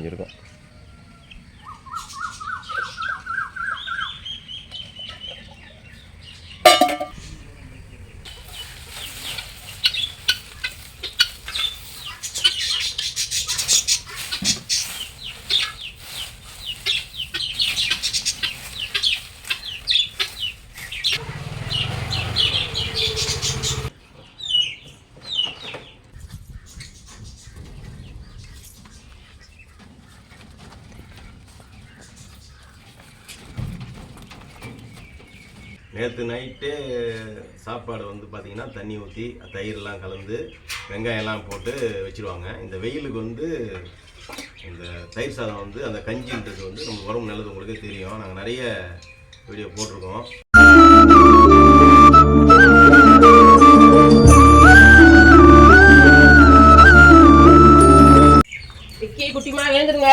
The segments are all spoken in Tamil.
இருக்கும். நேற்று நைட்டே சாப்பாடு வந்து பார்த்திங்கன்னா தண்ணி ஊற்றி தயிரெலாம் கலந்து வெங்காயம்லாம் போட்டு வச்சுருவாங்க. இந்த வெயிலுக்கு வந்து இந்த தயிர் சாதம் வந்து அந்த கஞ்சின்றது வந்து நமக்கு உடம்பு நல்லது, உங்களுக்கே தெரியும். நாங்கள் நிறைய வீடியோ போட்டிருக்கோம். குட்டிமா எழுந்துருங்க,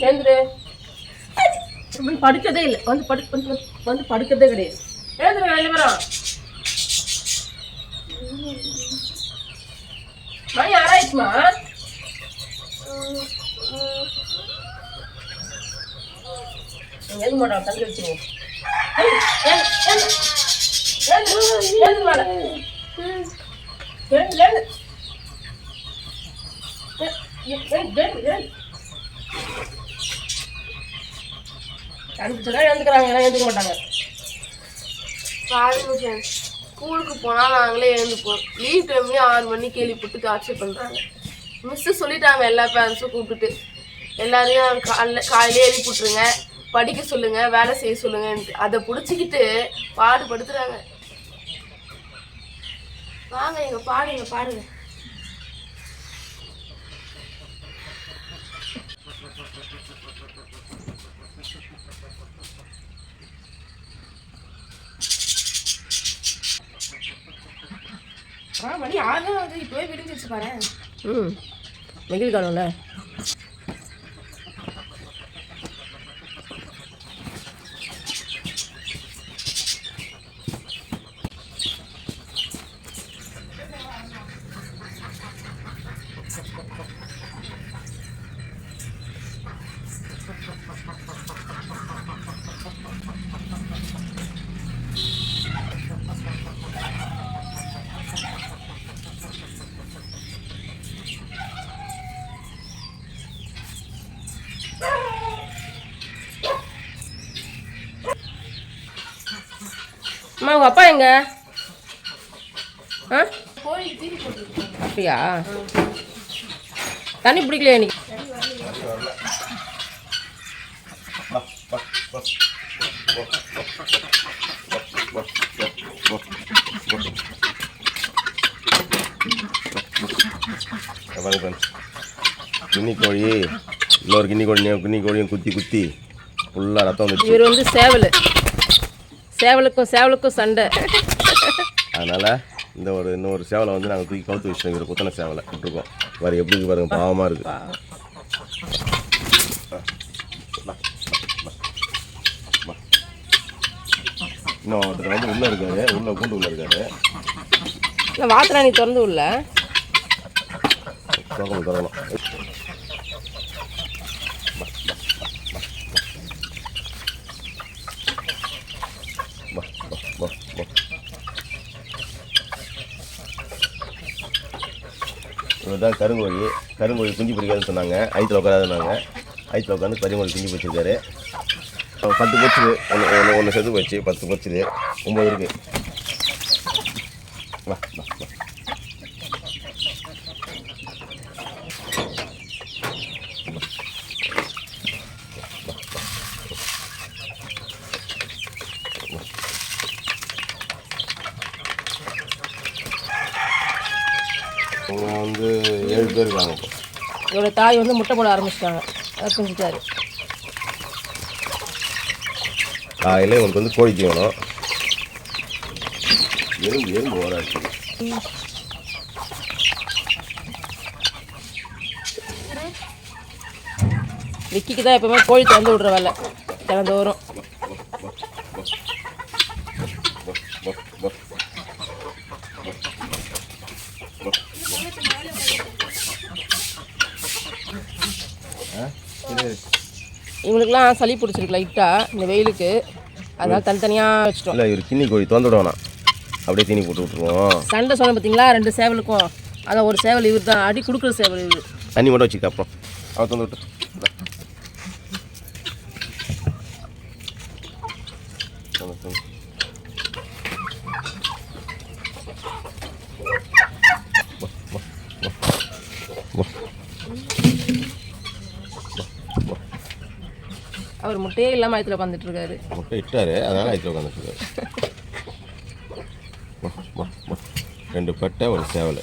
எழுந்துரு. படுக்கதே இல்லை, வந்து படுக்கிறதே கிடையாது. எழுந்துருங்க ரெண்டு பேரும். மணி ஆராய்ச்சுமா. எழுத மாட்டோம், தள்ளி வச்சுருவோம். எழுந்துக்க மாட்டாங்க. ஸ்கூலுக்கு போனால் நாங்களே எழுந்துப்போம். லீவ் டைம்லேயும் 6 மணி கேள்விப்பட்டு டார்ச்சர் பண்ணுறாங்க. மிஸ்ஸு சொல்லிட்டாங்க எல்லா பேரண்ட்ஸும் கூப்பிட்டுட்டு, எல்லாரையும் காலையிலே எழுப்பிட்டுருங்க, படிக்க சொல்லுங்கள், வேலை செய்ய சொல்லுங்கன்ட்டு. அதை பிடிச்சிக்கிட்டு பாடுபடுத்துகிறாங்க. வாங்க எங்க பாடுங்க பாடுங்க. மணி 6 வந்து இப்போவே விடிஞ்சிச்சு பாரு. வெயில் காலம்ல. அம்மா உங்கள் அப்பா எங்க? அப்படியா? தண்ணி பிடிக்கலையா இன்னைக்கு? கிண்ணி கோழி, இன்னொரு கிண்ணி கோழியும் குத்தி ஃபுல்லாக ரத்தம் வந்துச்சு. இவர் வந்து சேவலுக்கும் சண்டை. அதனால் இன்னொரு சேவலை வந்து நாங்கள் தூக்கி கவுத்து வச்சுட்டோம். இவர் குத்தனை சேவலை விட்டுருக்கோம். வேறு எப்படி பாருங்க, பாவமாக இருக்குது. இன்னும் ஒருத்தர் வந்து உள்ளே இருக்காரு, கூண்டு உள்ளே இருக்காரு. இல்லை வாத்திராணி திறந்து உள்ள திறக்கணும். இவர் தான் கருங்கோழி குஞ்சு பிடிக்காதுன்னு சொன்னாங்க. ஐத்தில் உட்காராதுன்னாங்க. ஐத்தில் உட்காந்து கருங்கோழி குஞ்சு பிடிச்சிருக்காரு. 10 பொச்சுது, ஒன்று செத்து போச்சு. 10 பொச்சுது, 9 இருக்குது. வா வா வா. அவங்க வந்து 7 பேர் இருக்காங்க. இப்போ இவரோட தாய் வந்து முட்டை போட ஆரம்பிச்சிட்டாங்க. அதை செஞ்சுட்டாரு. காலையில் உங்களுக்கு வந்து கோழி தீவனம். எறும்பு ஓராச்சு. விக்கிக்கு தான் எப்பவுமே கோழி திறந்து விட்ற வேலை திறந்தோறும். இவங்களுக்குலாம் சளி பிடிச்சிருக்கு லைட்டாக இந்த வெயிலுக்கு, அதனால தனித்தனியாக வச்சுட்டோம். இல்லை இவர் கிண்ணி கோழி திறந்து விடுவோம், அப்படியே தீனி போட்டு விட்ருவோம். சண்டை சொன்ன பார்த்தீங்களா 2 சேவலுக்கும், அதான் ஒரு சேவல் இவர் தான் அடி கொடுக்குற சேவல் இவர். தண்ணி மட்டும் வச்சுக்க அப்புறம் அவன் திறந்து விட்டு. அவர் முட்டையே இல்லாமல் ஆயத்தில் உட்காந்துட்டு இருக்காரு. முட்டை இட்டாரு, அதனால ஆயத்தில் உட்காந்துட்டு இருக்காரு. 2 பட்டை ஒரு சேவல்.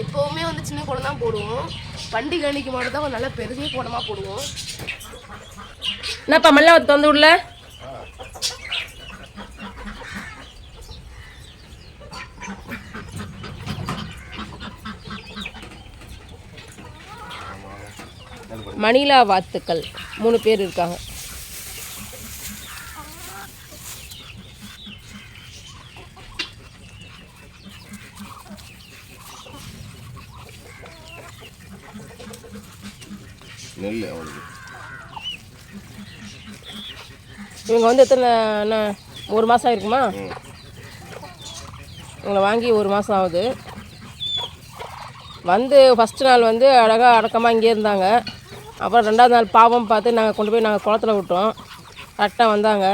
எப்போவுமே வந்து சின்ன கோலம் தான் போடுவோம், பண்டிகை அன்னைக்கு மட்டும் தான் நல்லா பெரிய கோலமாக போடுவோம். என்னப்பா மல்ல திறந்து விடல? மணிலா வாத்துக்கள் 3 பேர் இருக்காங்க. நெல் அவளுக்கு. இவங்க வந்து எத்தனை என்ன 1 மாதம் ஆயிருக்குமா? இவங்களை வாங்கி 1 மாதம் ஆகுது. வந்து ஃபஸ்ட்டு நாள் வந்து அழகாக அடக்கமாக இங்கே இருந்தாங்க. அப்புறம் 2வது நாள் பாவம் பார்த்து நாங்கள் கொண்டு போய் குளத்துல விட்டோம். கரெக்டாக வந்தாங்க.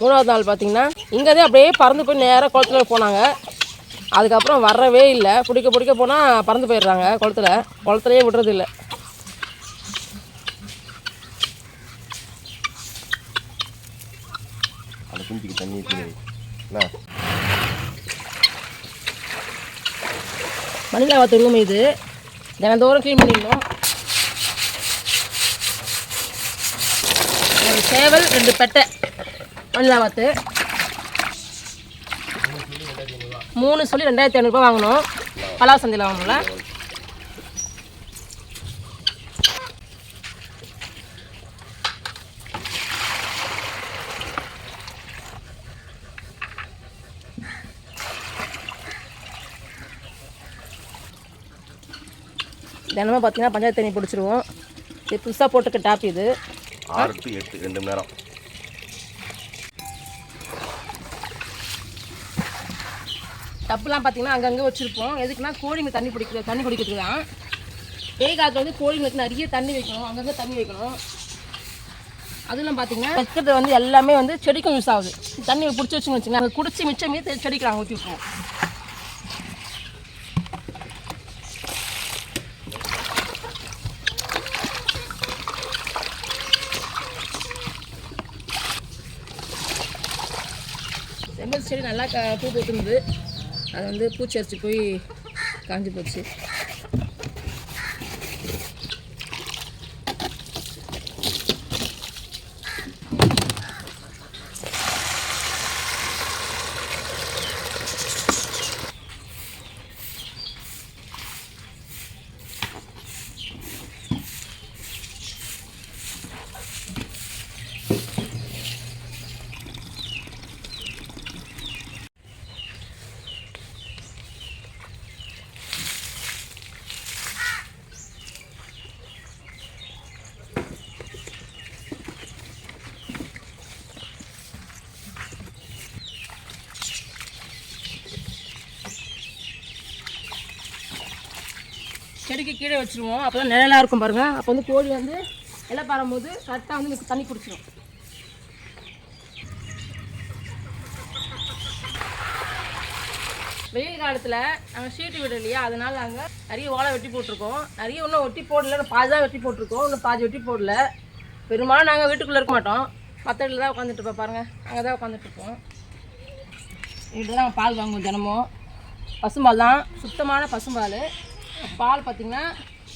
3வது நாள் பார்த்திங்கன்னா இங்கேதான் அப்படியே பறந்து போய் நேராக குளத்துல போனாங்க. அதுக்கப்புறம் வரவே இல்லை. பிடிக்க போனால் பறந்து போயிடுறாங்க. குளத்துலையே விடுறதில்லை. அந்த குஞ்சுக்கு தண்ணி ஊற்றி மணிலா வாத்து ரூம் இது. தினந்தோறும் க்ளீன் பண்ணிடணும். ஒரு சேவல் 2 பெட்டை மணிலா வாத்து. 3 சொல்லி 2500 ரூபாய் வாங்கணும். பலாவ் சந்தையில் வாங்கணும்ல. தினமும் பார்த்தீங்கன்னா பஞ்சாயத்து தண்ணி பிடிச்சிருவோம். இது புதுசாக போட்டுக்க டாப். இது 6 to 8 2 மணி நேரம். டப்புலாம் பார்த்தீங்கன்னா அங்கங்கே வச்சுருப்போம். எதுக்குன்னா கோழிங்க தண்ணி குடிக்கிறதுக்கு தான். வெயில் காலத்தில் வந்து கோழிங்களுக்கு நிறைய தண்ணி வைக்கணும், அங்கங்கே தண்ணி வைக்கணும். அதெல்லாம் பார்த்தீங்கன்னா வைக்கிறது வந்து எல்லாமே வந்து செடிக்கும் யூஸ் ஆகுது. தண்ணி பிடிச்சி வச்சுன்னு வச்சுங்க, அங்கே குடிச்சு மிச்சமே செடிக்கு நாங்கள் ஊற்றி விட்டுருவோம். செம்பருத்தி செடி நல்லா பூ போட்டுருந்தது. அது வந்து பூச்சரிச்சு போய் காஞ்சி போச்சு. செடிக்கு கீழே வச்சுருவோம். அப்போ தான் நிழலாக இருக்கும் பாருங்கள். அப்போ வந்து கோழி வந்து இலை பாரும்போது கரெக்டாக வந்து தண்ணி குடிச்சிடும். வெயில் காலத்தில் நாங்கள் ஷீட்டு வீடு இல்லையா, அதனால் நாங்கள் நிறைய ஓலை வெட்டி போட்டிருக்கோம். நிறைய இன்னும் வெட்டி போடல, பாதி தான் வெட்டி போட்டிருக்கோம், இன்னும் பாதி வெட்டி போடல. பெரும்பாலும் நாங்கள் வீட்டுக்குள்ளே இருக்க மாட்டோம், மற்ற வீட்டில் தான் உட்காந்துட்டு பாருங்கள், அங்கே தான் உட்காந்துட்ருப்போம். வீட்டில் தான் நாங்கள் பால் வாங்குவோம் தினமும். பசும்பால் தான், சுத்தமான பசும்பால். பால் பார்த்திங்கன்னா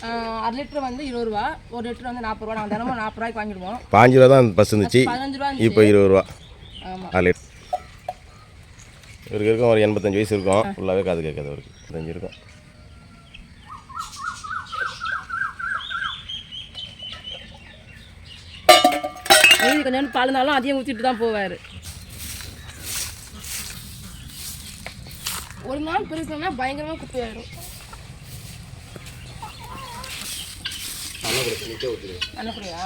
1/2 லிட்டர் வந்து 20 ரூபா, 1 லிட்டர் வந்து 40 ரூபா. நாங்கள் தினமும் 40 ரூபாய்க்கு வாங்கிடுவோம். 5 ரூபா தான் பஸ் இருந்துச்சு, 15 ரூபா இப்போ 20 ரூபா. ஆமாம். இவருக்கு இருக்கும் ஒரு 85 வயசு இருக்கும், ஃபுல்லாகவே காது கேட்காது. அவருக்கு 85 இருக்கும். மீதி கொஞ்சம் பால் இருந்தாலும் அதையும் ஊற்றிட்டு தான் போவார். ஒரு நாள் பெருக்கணும்னா பயங்கரமாக குப்பையாயிடும். அனுப்புறியா?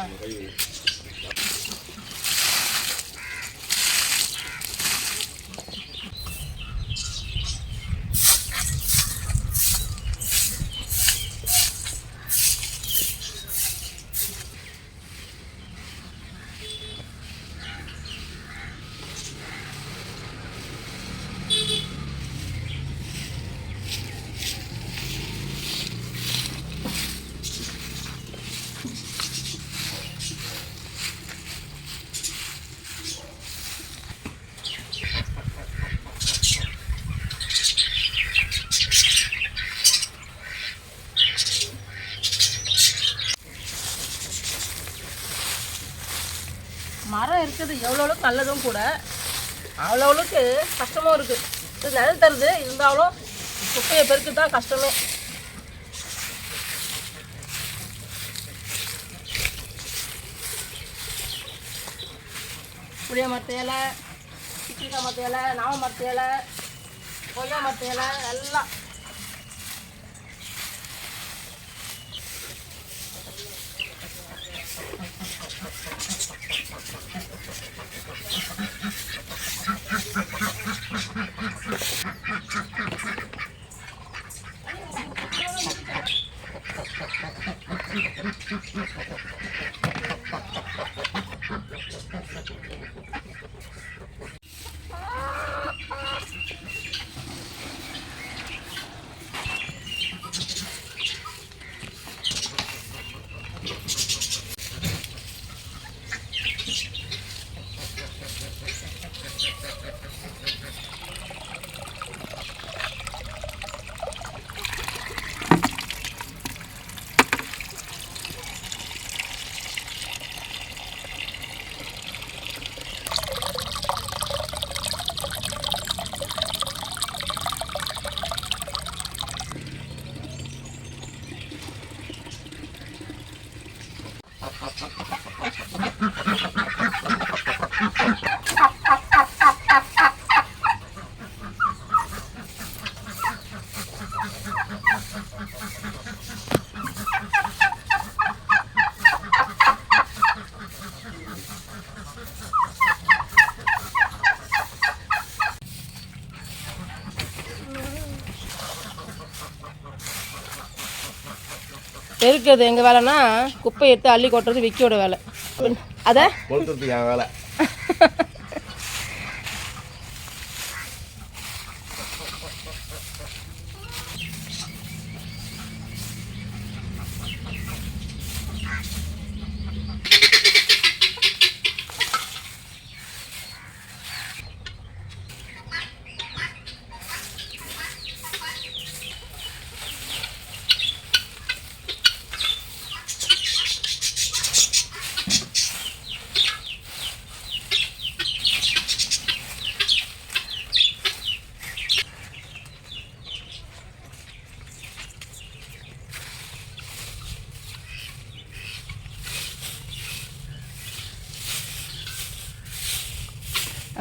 மரம் இருக்குது எவ்வளோவுக்கு நல்லதும் கூட, அவ்வளோவுக்கு கஷ்டமும் இருக்குது. இது நிழல் தருது, இருந்தாலும் குப்பையை பெருக்கு தான் கஷ்டமே. புளிய மரத்து இலை, சிக்கிக்காய் மரத்து இலை, நாம மரத்து இலை, கொய்யா மரத்து இலை எல்லாம். பெருக்கிறது எங்கள் வேலைன்னா குப்பை எடுத்து அள்ளி கொட்டுறது விக்கியோட வேலை. அதை கொளுத்துறதுக்கு என் வேலை.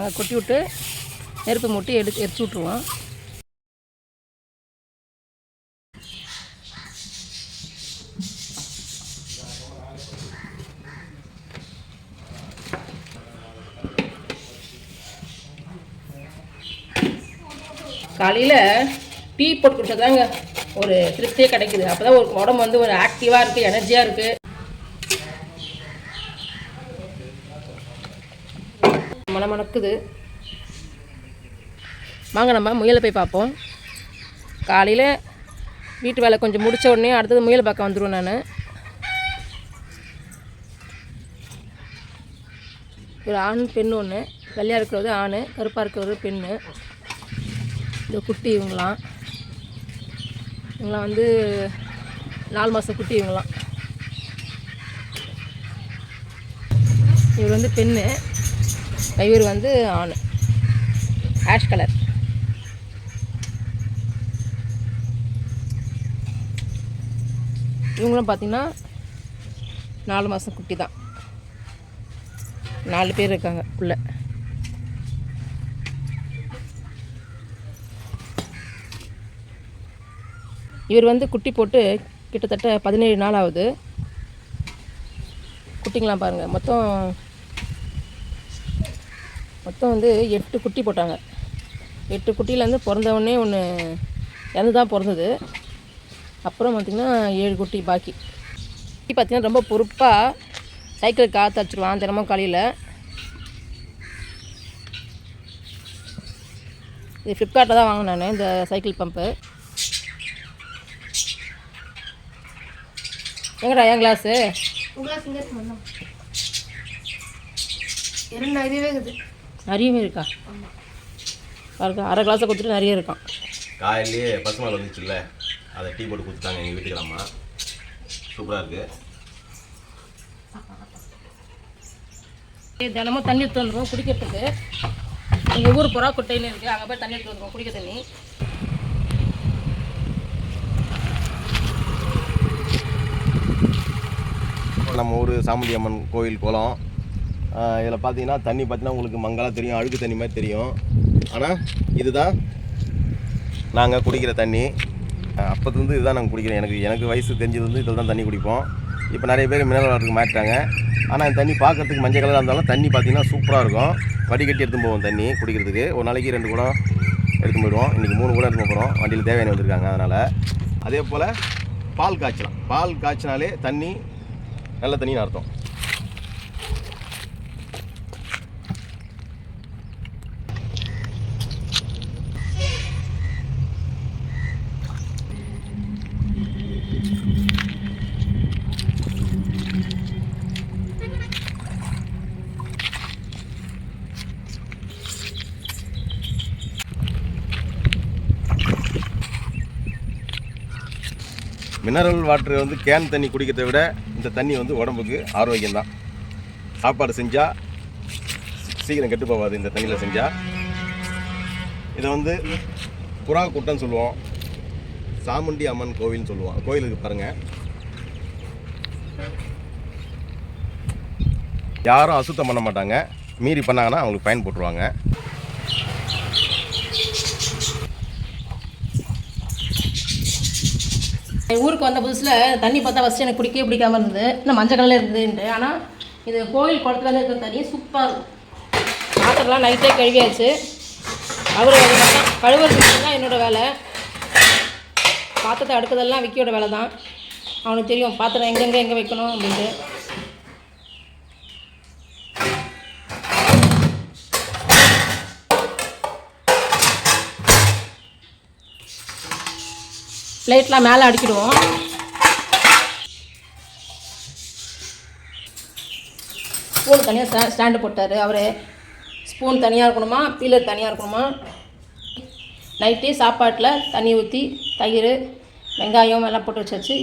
அங்கே கொட்டி விட்டு நெருப்பு மூட்டி எரிச்சு விட்ருவோம். காலையில் டீ போட்டு குடிச்சதாங்க ஒரு திருப்தியே கிடைக்குது. அப்போ தான் ஒரு உடம்பு வந்து ஒரு ஆக்டிவாக இருக்குது, எனர்ஜியாக இருக்குது. மணக்குது. வாங்க நம்ம முயலை போய் பார்ப்போம். காலையில் வீட்டு வேலை கொஞ்சம் முடித்த உடனே அடுத்தது முயல் பார்க்க வந்துடுவேன் நான். ஒரு ஆண் பெண் ஒன்று, வெள்ளையாக இருக்கிறது ஆண், கருப்பாக இருக்கிறது பெண். இந்த குட்டி இவங்களாம் வந்து 4 மாத குட்டி இவங்களாம். இவர் வந்து பெண்ணு, இவர் வந்து ஆண், ஆஷ் கலர். இவங்களும் பார்த்திங்கன்னா 4 மாதம் குட்டி தான். 4 பேர் இருக்காங்க உள்ள. இவர் வந்து குட்டி போட்டு கிட்டத்தட்ட 17 நாள் ஆகுது. குட்டிங்களாம் பாருங்கள், மொத்தம் வந்து 8 குட்டி போட்டாங்க. 8 குட்டியிலேருந்து பிறந்தவொடனே ஒன்று இறந்து தான் பிறந்தது. அப்புறம் பார்த்திங்கன்னா 7 குட்டி பாக்கி. பார்த்திங்கன்னா ரொம்ப பொறுப்பாக சைக்கிள் காற்று அடிச்சிடுவான் தினமும் காலையில். இது ஃப்ளிப்கார்ட்டில் தான் வாங்கினேன் நான் இந்த சைக்கிள் பம்பு. எங்கடா என் கிளாஸு? நிறையவே இருக்கா பாருங்க, அரை கிளாஸை கொடுத்துட்டு நிறைய இருக்கான். காலையிலேயே பசுமால் வந்துச்சுல்ல, அதை டீ போட்டு கொடுத்துட்டாங்க எங்கள் வீட்டுக்கு. அம்மா சூப்பராக இருக்குது. தினமும் தண்ணி எடுத்து வந்துடுவோம் குடிக்கிறதுக்கு. எங்கள் ஊர் புறா குட்டைன்னு இருக்குது, அங்கே போய் தண்ணி எடுத்து வந்துடுவோம் குடிக்க தண்ணி. நம்ம ஊர் சாமுண்டி அம்மன் கோயில் குளம். இதில் பார்த்தீங்கன்னா தண்ணி பார்த்தீங்கன்னா உங்களுக்கு மங்கலாக தெரியும், அழுக்கு தண்ணி மாதிரி தெரியும். ஆனால் இதுதான் நாங்கள் குடிக்கிற தண்ணி. அப்போதுலேருந்து இதுதான் நாங்கள் குடிக்கிறோம். எனக்கு வயசு தெரிஞ்சது வந்து இதில் தான் தண்ணி குடிப்போம். இப்போ நிறைய பேர் மினரல் வாட்டருக்கு மாட்டாங்க. ஆனால் இந்த தண்ணி பார்க்குறதுக்கு மஞ்சள் கலராக இருந்தாலும் தண்ணி பார்த்திங்கன்னா சூப்பராக இருக்கும். வடிகட்டி எடுத்து போவோம் தண்ணி குடிக்கிறதுக்கு. ஒரு நாளைக்கு 2 குடம் எடுத்து போயிடுவோம். இன்றைக்கி 3 குடம் எடுத்து போகிறோம். வண்டியில் தேவையான வந்திருக்காங்க. அதனால் அதே போல் பால் காய்ச்சலாம். பால் காய்ச்சினாலே தண்ணி நல்ல தண்ணின்னு அர்த்தம். மினரல் வாட்டர் வந்து கேன் தண்ணி குடிக்கிறத விட இந்த தண்ணி வந்து உடம்புக்கு ஆரோக்கியம்தான். சாப்பாடு செஞ்சால் சீக்கிரம் கெட்டு போகாது இந்த தண்ணியில் செஞ்சால். இதை வந்து புறா குட்டைன்னு சொல்லுவோம், சாமுண்டி அம்மன் கோவில்னு சொல்லுவோம். கோயிலுக்கு பாருங்கள், யாரும் அசுத்தம் பண்ண மாட்டாங்க. மீறி பண்ணாங்கன்னா அவங்களுக்கு ஃபைன் போட்டுருவாங்க. ஊருக்கு வந்த புதுசில் தண்ணி பார்த்தா ஃபஸ்ட்டு எனக்கு பிடிக்கவே பிடிக்காமல் இருந்தது. இன்னும் மஞ்சள் கலரில் இருந்ததுன்ட்டு. ஆனால் இது கோயில் குளத்துலேருந்து இருக்கிற தண்ணி சூப்பராக இருக்கும். பாத்திரம்லாம் நைட்டே கழுவியாச்சு. கழுவுறது தான் என்னோடய வேலை. பாத்திரத்தை அடுக்கிறதெல்லாம் விக்கியோட வேலை தான். அவனுக்கு தெரியும் பாத்திரம் எங்கே வைக்கணும் அப்படின்ட்டு. பிளேட்லாம் மேலே அடிக்கிடுவோம். ஸ்பூன் தனியாக ஸ்டாண்டு போட்டார் அவர். ஸ்பூன் தனியாக இருக்கணுமா, பீலர் தனியாக இருக்கணுமா. நைட்டே சாப்பாட்டில் தண்ணி ஊற்றி தயிர் வெங்காயம் எல்லாம் போட்டு வச்சாச்சு.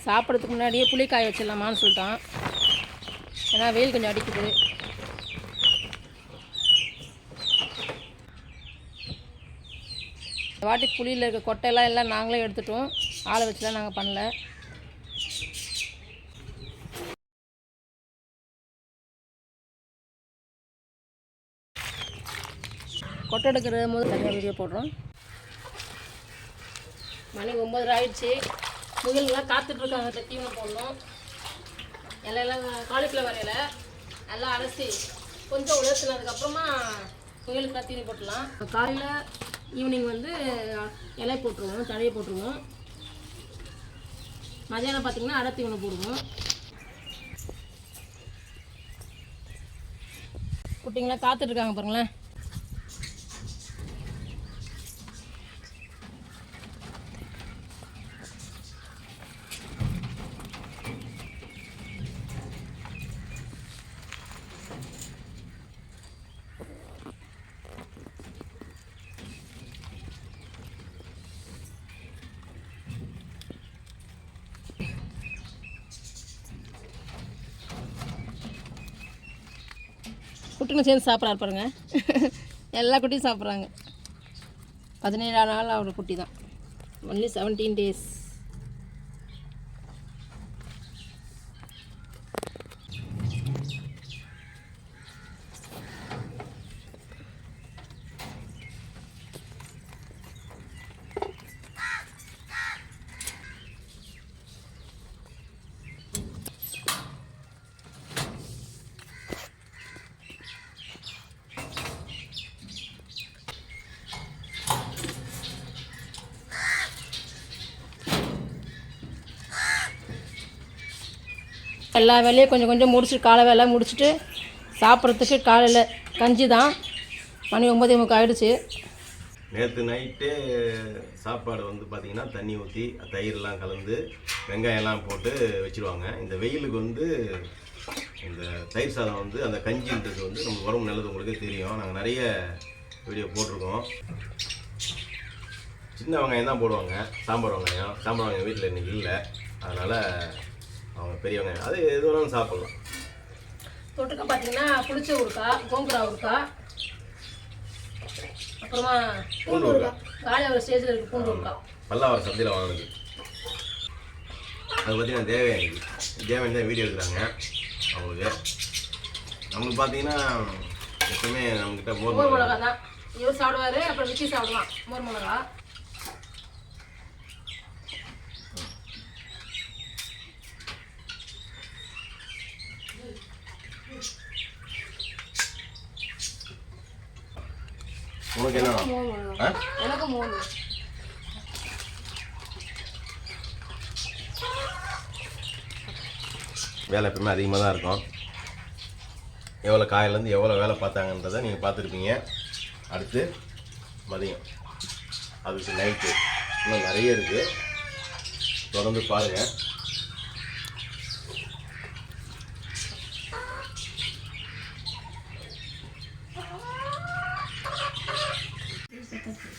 சாப்பிட்றதுக்கு முன்னாடியே புளி காய வச்சிடலாமான்னு சொல்லிட்டான். ஏன்னா வெயில் கொஞ்சம் அடிக்குது. வாட்டி புளியில் இருக்க கொட்டையெல்லாம் எல்லாம் நாங்களே எடுத்துட்டோம். ஆளை வச்சுலாம் நாங்கள் பண்ணல. கொட்டை எடுக்கிற போது தனியாக வீடியோ போடுறோம். மணி 9:30 ஆயிடுச்சு. முயல்லாம் காத்துட்ருக்காங்க. தீவனம் போடணும். இலையெல்லாம் காலிஃப்ளவர் இலை எல்லாம் அலசி கொஞ்சம் உலர்த்தினதுக்கப்புறமா முயலுக்கு தீனி போட்டுடலாம். காலையில் ஈவினிங் வந்து இலை போட்டுருவோம், தழையை போட்டுருவோம். மதியானம் பார்த்திங்கன்னா அடை தீவனம் போடுவோம். குட்டிங்களாம் காத்துட்ருக்காங்க பாருங்களேன். குட்டிங்க சேர்ந்து சாப்பிட்றாரு பாருங்க. எல்லா குட்டியும் சாப்பிட்றாங்க. 17 நாள் அவரோட குட்டி தான். Only 17 days. எல்லா வேலையும் கொஞ்சம் கொஞ்சம் முடிச்சுட்டு காலை வேலை முடிச்சுட்டு சாப்பிட்றதுக்கு காலையில் கஞ்சி தான். மணி 9:30 ஆகிடுச்சு. நேற்று நைட்டே சாப்பாடு வந்து பார்த்திங்கன்னா தண்ணி ஊற்றி தயிரெலாம் கலந்து வெங்காயம்லாம் போட்டு வச்சுருவாங்க. இந்த வெயிலுக்கு வந்து இந்த தயிர் சாதம் வந்து அந்த கஞ்சின்றது வந்து நம்ம உடம்பு நல்லது, உங்களுக்கே தெரியும். நாங்கள் நிறைய வீடியோ போட்டிருக்கோம். சின்ன வெங்காயம் தான் போடுவாங்க, சாம்பார் வெங்காயம் வீட்டில் இன்றைக்கி இல்லை, அதனால் அவங்க பெரிய வெங்காயம் அது எது வேணாலும் சாப்பிட்லாம். தொட்டுக்க பார்த்தீங்கன்னா புளிச்ச ஊறுக்காய், கோங்குரா ஊறுக்காய், அப்புறமா பூண்டு ஊறுக்காய். காலையில் ஸ்டேஜில் இருக்குது பூண்டு ஊறுக்காய். பல்லாவரம் சந்தையில் வாங்கினது. அது பார்த்தீங்கன்னா தேவையான தான் வீடியோ எடுக்கிறாங்க அவங்களுக்கு. நம்மளுக்கு பார்த்தீங்கன்னா எப்பவுமே நம்மக்கிட்ட மோர் மிளகா தான் இவர் சாப்பிடுவார். அப்புறம் விக்கி சாப்பிடுவான் மோர் மிளகா. உனக்கு என்ன எனக்கு 3. வேலை எப்பவுமே அதிகமாக தான் இருக்கும். எவ்வளோ காயிலேருந்து எவ்வளோ வேலை பார்த்தாங்கன்றதை நீங்கள் பார்த்துருப்பீங்க. அடுத்து மதியம், அதுக்கு நைட்டு இன்னும் நிறைய இருக்குது, தொடர்ந்து பாருங்கள்.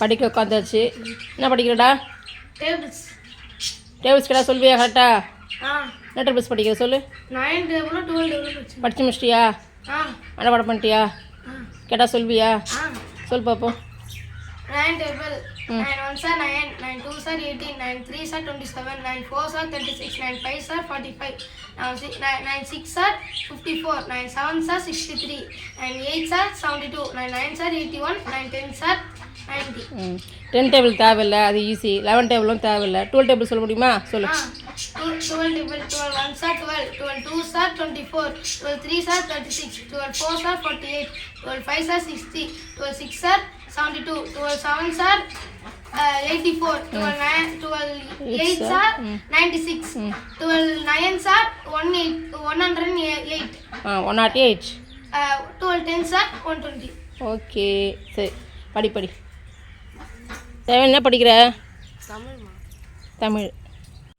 படிக்க உட்காந்தாச்சு. என்ன படிக்கிறடா? டேபிள்ஸ். டேபிள்ஸ் கிட்ட சொல்வியா கரெக்டா? என்ன டேபிள்ஸ் படிக்கிற சொல்லு. 9 டேபிளும் 12 டேபிளும் படிச்சு முடிச்சிட்டியா? அடை பண்ணிட்டியா? கேட்டால் சொல்வியா? சொல் பார்ப்போம். 9 table 9 1s are 9, 9 2s are 18, 9 3s are 27, 9 4s are 36, 9 5s are 45, 9 6s are 54, 9 7s are 63, 9 8s are 72, 9 9s are 81, 9 10s are 90. 10 table தேவையில்லை, அது ஈஸி. 11 டேபிளும் தேவையில்லை. 12 டேபிள் சொல்ல முடியுமா? சொல்லு. 12 table 12 1s are 12, 12 2s are 24, 12 3s are 36, 12 4s are 48, 12 5s are 60, 12 6s are 72, 12 7s are 84, 12 8s are 96, 12 9s are 108, 108. 12 10s are 120. Okay, சரி படி. தேவை என்ன படிக்கிற? தமிழ்.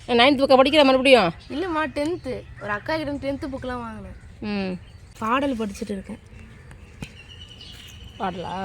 9th புக்கை படிக்கிற மறுபடியும்? இல்லைம்மா 10th. ஒரு அக்கா கிட்ட 10th புக்கெலாம் வாங்கினேன். பாடல் படிச்சுட்டு இருக்கேன். பாடலா?